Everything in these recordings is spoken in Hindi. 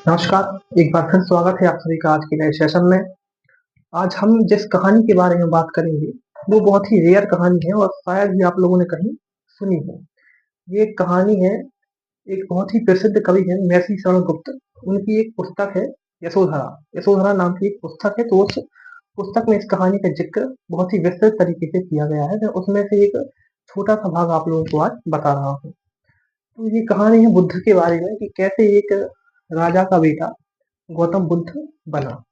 नमस्कार, एक बार फिर स्वागत है आप सभी का आज के नए सेशन में। आज हम जिस कहानी के बारे में बात करेंगे, वो बहुत ही रेयर कहानी है और शायद ही आप लोगों ने कहीं सुनी हो। ये एक कहानी है, एक बहुत ही प्रसिद्ध कवि हैं महर्षि शरण गुप्त, उनकी एक पुस्तक है यशोधरा। यशोधरा नाम की एक पुस्तक है, तो उस पुस्तक में इस कहानी का ज़िक्र बहुत ही विस्तृत तरीके से किया गया है। मैं उसमें से एक छोटा-सा भाग आप लोगों को आज बता रहा हूँ। तो ये कहानी है बुद्ध के बारे में कि कैसे एक राजा का बेटा गौतम बुद्ध बना।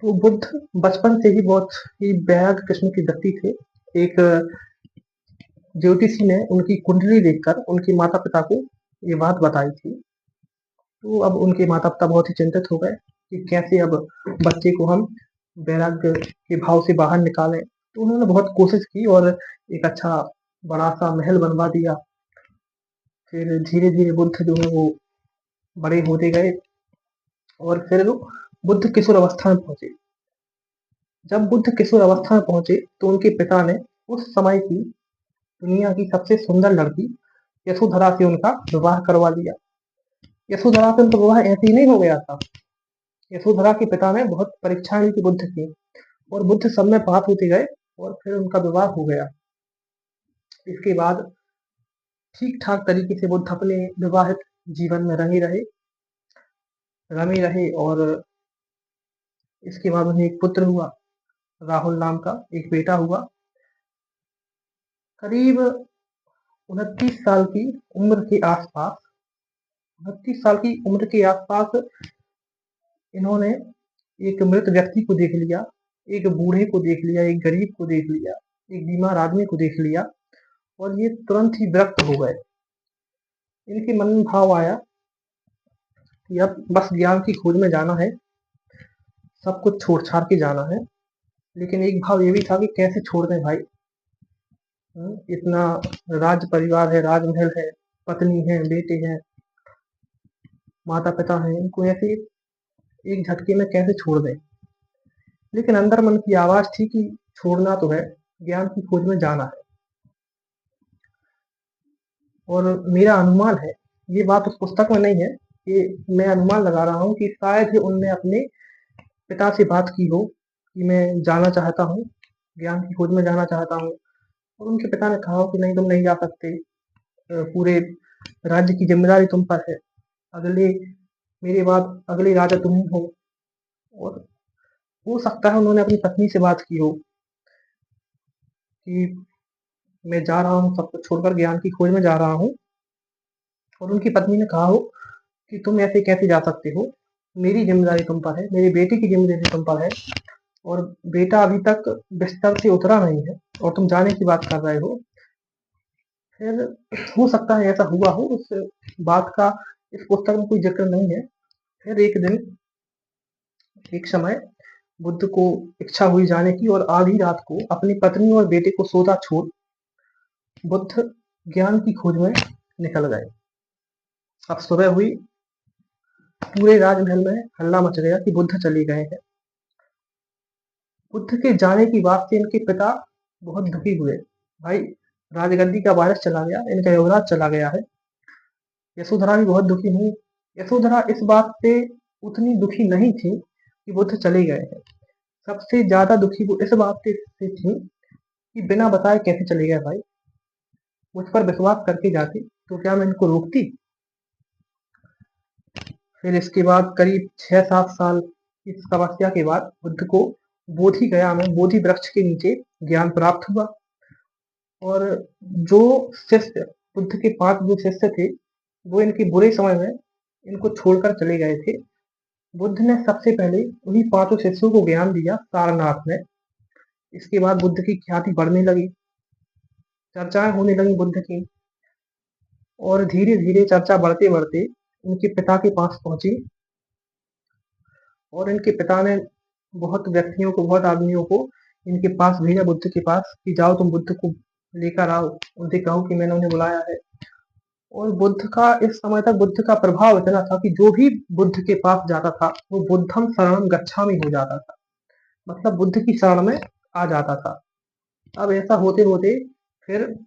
तो बुद्ध बचपन से ही बहुत ही वैराग्य किस्म के व्यक्ति थे। एक ज्योतिषी ने उनकी कुंडली देखकर उनके माता-पिता को ये बात बताई थी। तो अब उनके माता-पिता बहुत ही चिंतित हो गए कि कैसे अब बच्चे को हम वैराग्य के भाव से बाहर निकालें। तो उन्होंने बहुत कोशिश की और एक अच्छा बड़ा-सा महल बनवा दिया। फिर धीरे-धीरे बुद्ध जो है वो बड़े होते गए और फिर वो बुद्ध किशोर अवस्था में पहुँचे। जब बुद्ध किशोर अवस्था में पहुँचे तो उनके पिता ने उस समय की दुनिया की सबसे सुंदर लड़की यशोधरा से उनका विवाह करवा दिया। यशोधरा से उनका विवाह ऐसे ही नहीं हो गया था। यशोधरा के पिता ने बहुत परीक्षाएं ली थी बुद्ध की और बुद्ध सब में पास होते गए और फिर उनका विवाह हो गया। इसके बाद ठीक ठाक तरीके से बुद्ध अपने विवाहित जीवन में रमे रहे और इसके बाद उन्हें एक पुत्र हुआ, राहुल नाम का एक बेटा हुआ। करीब 29 साल की उम्र के आसपास 29 साल की उम्र के आसपास इन्होंने एक मृत व्यक्ति को देख लिया, एक बूढ़े को देख लिया, एक गरीब को देख लिया, एक बीमार आदमी को देख लिया और ये तुरंत ही विरक्त हो गए। इनके मन में भाव आया कि अब बस ज्ञान की खोज में जाना है, सब कुछ छोड़-छाड़ के जाना है। लेकिन एक भाव ये भी था कि कैसे छोड़ दें भाई? इतना राज परिवार है, राजमहल है, पत्नी है, बेटे हैं, माता-पिता हैं, इनको ऐसे एक झटके में कैसे छोड़ दें? लेकिन अंदर मन की आवाज़ थी कि छोड़ना तो है, ज्ञान की खोज में जाना है। और मेरा अनुमान है, ये बात उस पुस्तक में नहीं है, ये मैं अनुमान लगा रहा हूँ कि शायद ही उनने अपने पिता से बात की हो कि मैं जाना चाहता हूँ, ज्ञान की खोज में जाना चाहता हूँ और उनके पिता ने कहा हो कि नहीं तुम नहीं जा सकते, पूरे राज्य की ज़िम्मेदारी तुम पर है, अगले मेरे बाद अगले राजा तुम ही हो। और हो सकता है उन्होंने अपनी पत्नी से बात की हो कि मैं जा रहा हूँ, सब कुछ छोड़कर ज्ञान की खोज में जा रहा हूँ और उनकी पत्नी ने कहा हो कि तुम ऐसे कैसे जा सकते हो? मेरी ज़िम्मेदारी तुम पर है, मेरे बेटे की ज़िम्मेदारी तुम पर है और बेटा अभी तक बिस्तर से उतरा नहीं है और तुम जाने की बात कर रहे हो। फिर हो सकता है ऐसा हुआ हो, उस बात का इस पुस्तक में कोई ज़िक्र नहीं है। फिर एक दिन, एक समय बुद्ध को इच्छा हुई जाने की और आधी रात को अपनी पत्नी और बेटे को सोता छोड़ बुद्ध ज्ञान की खोज में निकल गए। अब सुबह हुई, पूरे राजमहल में हल्ला मच गया कि बुद्ध चले गए हैं। बुद्ध के जाने की बात से इनके पिता बहुत दुखी हुए। भाई, राजगद्दी का वारिस चला गया, इनका युवराज चला गया है। यशोधरा भी बहुत दुखी हुई। यशोधरा इस बात से उतनी दुखी नहीं थी कि बुद्ध चले गए हैं। सबसे ज्यादा दुखी वो इस बात से थी कि बिना बताए कैसे चले गए भाई। मुझ पर विश्वास करके जाते तो क्या मैं इनको रोकती? फिर इसके बाद करीब 6-7 साल की तपस्या के बाद बुद्ध को बोधि गया में बोधि वृक्ष के नीचे ज्ञान प्राप्त हुआ और जो शिष्य बुद्ध के 5 जो शिष्य थे वो इनके बुरे समय में इनको छोड़कर चले गए थे। बुद्ध ने सबसे पहले उन्हीं 5 शिष्यों को ज्ञान दिया सारनाथ में। इसके बाद बुद्ध की ख्याति बढ़ने लगी, चर्चाएं होने लगी बुद्ध की और धीरे धीरे चर्चा बढ़ते बढ़ते उनके पिता के पास पहुंची और इनके पिता ने बहुत व्यक्तियों को, बहुत आदमियों को इनके पास भेजा, बुद्ध के पास, कि जाओ तुम बुद्ध को लेकर आओ, उनसे कहो कि मैंने उन्हें बुलाया है। और बुद्ध का इस समय तक बुद्ध का प्रभाव इतना था कि जो भी बुद्ध के पास जाता था वो बुद्धम शरणम गच्छामि हो जाता था, मतलब बुद्ध की शरण में आ जाता था। अब ऐसा होते होते फिर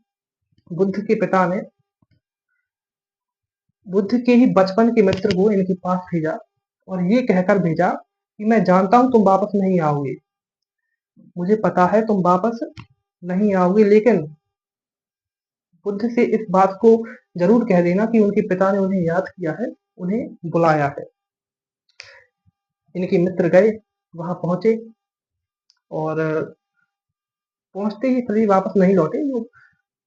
बुद्ध के पिता ने बुद्ध के ही बचपन के मित्र को इनके पास भेजा और ये कहकर भेजा कि मैं जानता हूँ तुम वापस नहीं आओगे, मुझे पता है तुम वापस नहीं आओगे, लेकिन बुद्ध से इस बात को जरूर कह देना कि उनके पिता ने उन्हें याद किया है, उन्हें बुलाया है। इनके मित्र गए, वहां पहुंचे और पहुंचते ही सभी वापस नहीं लौटे। वो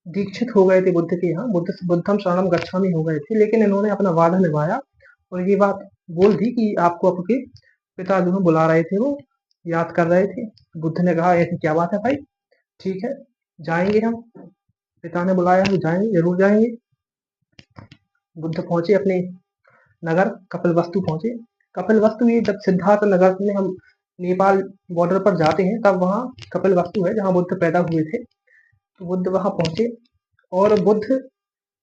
दीक्षित हो गए थे बुद्ध के यहाँ, बुद्धम शरणम गच्छामि हो गए थे, लेकिन इन्होंने अपना वादा निभाया और ये बात बोल दी कि आपको आपके पिता जो है बुला रहे थे, वो याद कर रहे थे। बुद्ध ने कहा ऐसी क्या बात है भाई, ठीक है जाएंगे हम, पिता ने बुलाया हम जाएंगे, जरूर जाएंगे। बुद्ध पहुंचे अपने नगर कपिलवस्तु पहुंचे। कपिलवस्तु ये जब सिद्धार्थ नगर में हम नेपाल बॉर्डर पर जाते हैं तब वहाँ कपिलवस्तु है जहाँ बुद्ध पैदा हुए थे। तो बुद्ध वहां पहुंचे और बुद्ध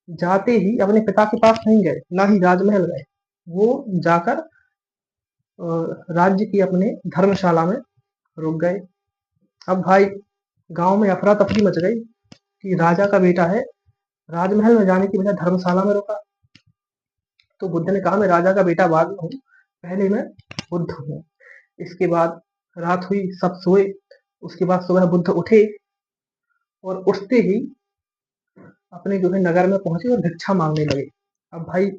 जाते ही अपने पिता के पास नहीं गए, ना ही राजमहल गए, वो जाकर राज्य की अपने धर्मशाला में रुक गए। अब भाई गांव में अफरा तफरी मच गई कि राजा का बेटा है, राजमहल में जाने की बजाय धर्मशाला में रुका। तो बुद्ध ने कहा मैं राजा का बेटा बाद में हूँ, पहले मैं बुद्ध हूँ। इसके बाद रात हुई, सब सोए। उसके बाद सुबह बुद्ध उठे और उठते ही अपने जो है नगर में पहुंचे और भिक्षा मांगने लगे। अब भाई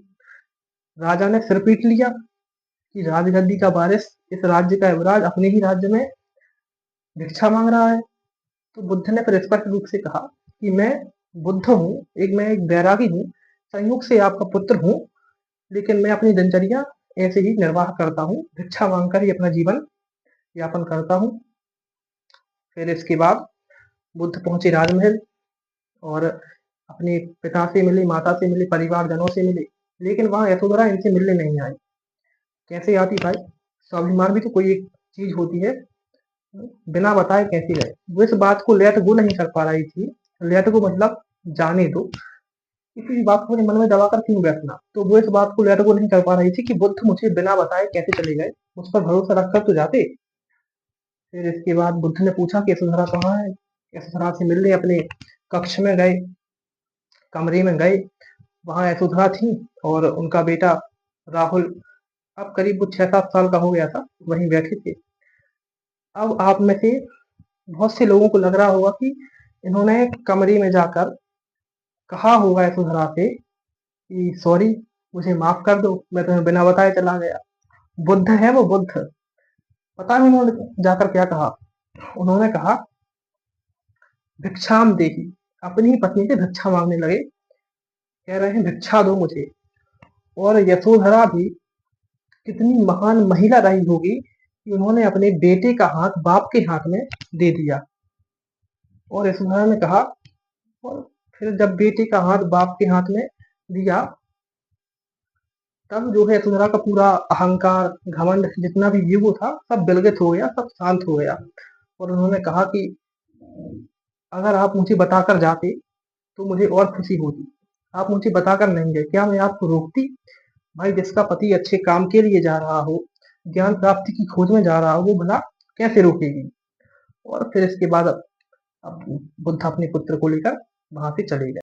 राजा ने सिर पीट लिया कि राजगद्दी का वारिस, इस राज्य का युवराज अपने ही राज्य में भिक्षा मांग रहा है। तो बुद्ध ने फिर स्पष्ट रूप से कहा कि मैं बुद्ध हूँ, मैं एक बैरागी हूँ, संयोग से आपका पुत्र हूँ, लेकिन मैं अपनी दिनचर्या ऐसे ही निर्वाह करता हूँ, भिक्षा मांगकर ही अपना जीवन यापन करता हूँ। फिर इसके बाद बुद्ध पहुंचे राजमहल और अपने पिता से मिले, माता से मिले, परिवारजनों से मिले, लेकिन वहां यशोधरा इनसे मिलने नहीं आई। कैसे आती भाई, स्वाभिमान भी तो कोई एक चीज होती है, बिना बताए कैसे गए। वो इस बात को लेट गो नहीं कर पा रही थी। लेट गो मतलब जाने दो, किसी बात को अपने मन में दबाकर क्यों बैठना। तो वो इस बात को लेट गो नहीं कर पा रही थी कि बुद्ध मुझे बिना बताए कैसे चले गए, मुझ पर भरोसा रखकर तो जाते। फिर इसके बाद बुद्ध ने पूछा कि यशोधरा कहाँ है। यशोधरा से मिलने अपने कक्ष में गए, कमरे में गए, वहां यशोधरा थी और उनका बेटा राहुल, अब करीब वो 6-7 साल का हो गया था, वहीं बैठे थे। अब आप में से बहुत से लोगों को लग रहा होगा कि इन्होंने कमरे में जाकर कहा होगा यशोधरा से कि सॉरी, मुझे माफ कर दो, मैं तुम्हें बिना बताए चला गया। बुद्ध है वो बुद्ध। पता नहीं उन्होंने जाकर क्या कहा। उन्होंने कहा भिक्षाम देही, अपनी ही पत्नी से भिक्षा मांगने लगे, कह रहे हैं भिक्षा दो मुझे। और यशोधरा भी कितनी महान महिला रही होगी कि उन्होंने अपने बेटे का हाथ बाप के हाथ में दे दिया। और यशोधरा ने कहा, और फिर जब बेटे का हाथ बाप के हाथ में दिया, तब जो है यशोधरा का पूरा अहंकार, घमंड, जितना भी ईगो था, सब विलगित हो गया, सब शांत हो गया। और उन्होंने कहा कि अगर आप मुझे बताकर जाते तो मुझे और खुशी होती, आप मुझे बताकर नहीं गए, क्या मैं आपको रोकती। भाई जिसका पति अच्छे काम के लिए जा रहा हो, ज्ञान प्राप्ति की खोज में जा रहा हो, वो भला कैसे रोकेगी। और फिर इसके बाद अब बुद्ध अपने पुत्र को लेकर वहां से चले गए।